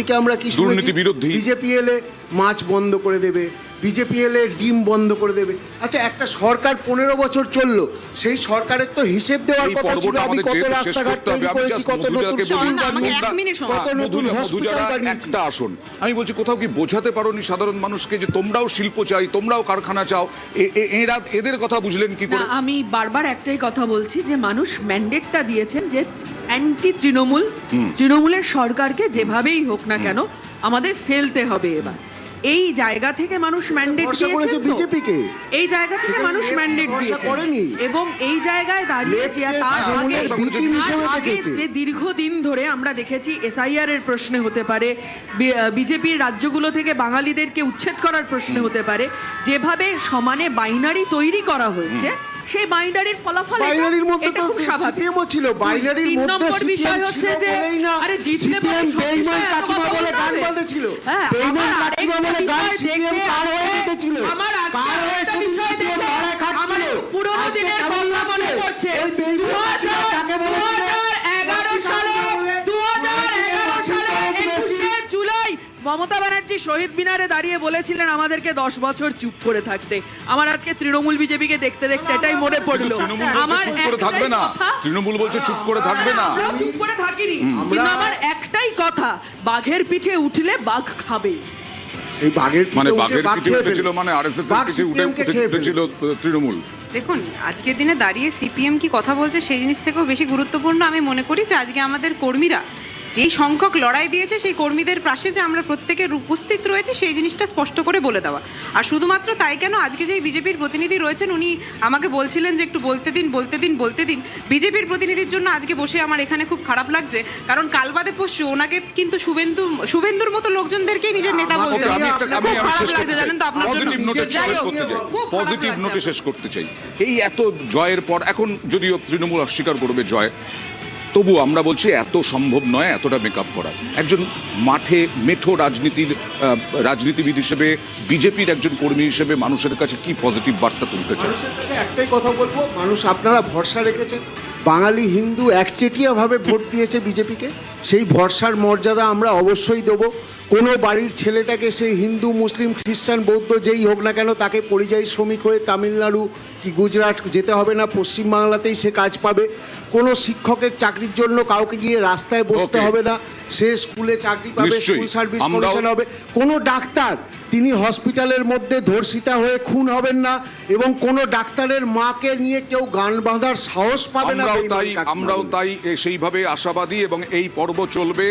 অন্যদিকে আমরা কি দুর্নীতি বিরোধী। বিজেপি এলে মাছ বন্ধ করে দেবে, বিজেপি এলে ডিম বন্ধ করে দেবে। আচ্ছা, একটা সরকার 15 বছর চললো, সেই সরকারের তো হিসেব দেওয়ার এই কথা ছিল। পর্বটা আমি আমাদের কত যেহেতু শেষ রাস্তাঘাট করতে হবে, তৈরি আমি করেছি, just কত নতুন মধুজাকে বলি, শহর আমাকে বানিয়েছি, এক মিনিট সময়। কত নতুন হসপিটাল বানিয়েছি। একটা আসন আমি বলছি, কোথাও কি বোঝাতে পারোনি সাধারণ মানুষকে যে তোমরাও শিল্প চাই, তোমরাও কারখানা চাও? এরা এদের কথা বুঝলেন কি না, করে? আমি বারবার একটাই কথা বলছি যে মানুষ ম্যান্ডেটটা দিয়েছেন যে অ্যান্টি তৃণমূলের সরকারকে যেভাবেই হোক না কেন আমাদের ফেলতে হবে। এবার এই জায়গা থেকে মানুষ ম্যান্ডেট ভরসা করেছে দিয়েছেন তো। বিজেপিকে। এই জায়গা থেকে সেখানে মানুষ left ম্যান্ডেট ভরসা দিয়েছে করেনি। এবং এই জায়গায় দাঁড়িয়ে যে Left-কে তার তৃণমূলের আগে B team হিসেবে দেখেছে। যে দীর্ঘদিন ধরে আমরা দেখেছি এসআইআর এর প্রশ্নে হতে পারে, বিজেপির রাজ্যগুলো থেকে বাঙালিদেরকে উচ্ছেদ করার প্রশ্নে হতে পারে, যেভাবে সমানে বাইনারি তৈরি করা হয়েছে সেই বাইনারির ফলাফল বাইনারির মধ্যে এটা তো খুব স্বাভাবিক। সিপিএমও ছিল, বাইনারির তিন মধ্যে নম্বর বিষয় সিপিএম হচ্ছে ছিল যে বলেই না আরে জিতলে পরে সিপিএম সব বেঈমান বিষয়ে এত কাকিমা কথা বলে বলতে গান হবে। বাঁধেছিল। হ্যাঁ, বেঈমান আমার কাকিমা আরেকটা বলে গান বিষয় সিপিএম দেখে কার হয়ে জিতেছিল, আমার আজকে কার হয়ে একটা সেদিন বিষয় সিপিএম দেখে ভাড়া খাচ্ছিল। আমার পুরোনো আজকে দিনের কেমন কথা মনে লাগছে? পড়ছে। ওই বেঈমান কাকিমা কাকে বলেছিল? 2011 সালে 21 জুলাই মমতা ব্যানার্জি শহীদ মিনারে দাঁড়িয়ে বলেছিলেন আমাদেরকে 10 বছর চুপ করে থাকতে। আমার আজকে তৃণমূল বিজেপিকে দেখতে দেখতে এটাই মনে পড়লো। তৃণমূল আমার বলছে চুপ করে থাকবে না, তৃণমূল বলছে চুপ করে থাকবে না। আমরাও চুপ করে থাকিনি, কিন্তু আমার একটাই কথা, বাঘের পিঠে উঠলে বাঘ খাবে। সেই বাঘের মানে পিঠে বাঘের বাঘ পিঠে খেয়ে উঠেছিল, ফেলেছে। মানে আরএসএস এর বাঘ পিঠে সিপিএমকে খেয়ে উঠেছিল তৃণমূল। দেখুন, আজকের দিনে দাঁড়িয়ে সিপিএম কি কথা বলছে সেই জিনিস থেকেও বেশি গুরুত্বপূর্ণ আমি মনে করি যে আজকে আমাদের কর্মীরা যেই সংখ্যক লড়াই দিয়েছে সেই কর্মীদের পাশে যে আমরা প্রত্যেকের উপস্থিত রয়েছে সেই জিনিসটা স্পষ্ট করে বলে দেওয়া। আর শুধুমাত্র তাই কেন, আজকে যেই বিজেপির প্রতিনিধি রয়েছেন উনি আমাকে বলছিলেন যে একটু বলতে দিন। বিজেপির প্রতিনিধির জন্য আজকে বসে আমার এখানে খুব খারাপ লাগছে, কারণ কাল বাদে পরশু ওনাকে কিন্তু শুভেন্দুর মতো লোকজনদেরকেই নিজের নেতা বলতে আমি একটা খুব আমি খারাপ শেষ করতে লাগছে চাই, জানেন তো আপনার জন্য। পজিটিভ নোটে যাই শেষ হোক, করতে চাই, খুব খারাপ পজিটিভ লাগছে নোটে আমার। শেষ করতে চাই। এই এত জয়ের পর, এখন যদিও তৃণমূল অস্বীকার করবে জয়, তবু আমরা বলছি এত সম্ভব নয় এতটা মেকআপ করা। একজন মাঠে মেঠো রাজনীতিবিদ হিসেবে, বিজেপির একজন কর্মী হিসেবে মানুষের কাছে কি পজিটিভ বার্তা তুলতে চাই? মানুষের কাছে একটাই কথা বলবো, মানুষ আপনারা ভরসা রেখেছেন, বাঙালি হিন্দু একচেটিয়াভাবে ভোট দিয়েছে বিজেপিকে, সেই ভরসার মর্যাদা আমরা অবশ্যই দেবো। কোনো বাড়ির ছেলেটাকে সেই হিন্দু মুসলিম খ্রিস্টান বৌদ্ধ যেই হোক না কেন তাকে পরিযায়ী শ্রমিক হয়ে তামিলনাড়ু কি গুজরাট যেতে হবে না, পশ্চিমবাংলাতেই সে কাজ পাবে। কোনো শিক্ষকের চাকরির জন্য কাউকে গিয়ে রাস্তায় বসতে Okay. হবে না, সে স্কুলে চাকরি পাবে, নিশ্চয়ই। স্কুল সার্ভিস আমরাও- কমিশন হবে। কোনো ডাক্তার তিনি হসপিটালের মধ্যে ধর্ষিতা হয়ে খুন হবেন না, এবং কোনো ডাক্তারের মাকে নিয়ে কেউ গান বাঁধার সাহস পাবে না। আমরাও তাই সেইভাবে আশাবাদী, এবং এই পর্ব চলবে।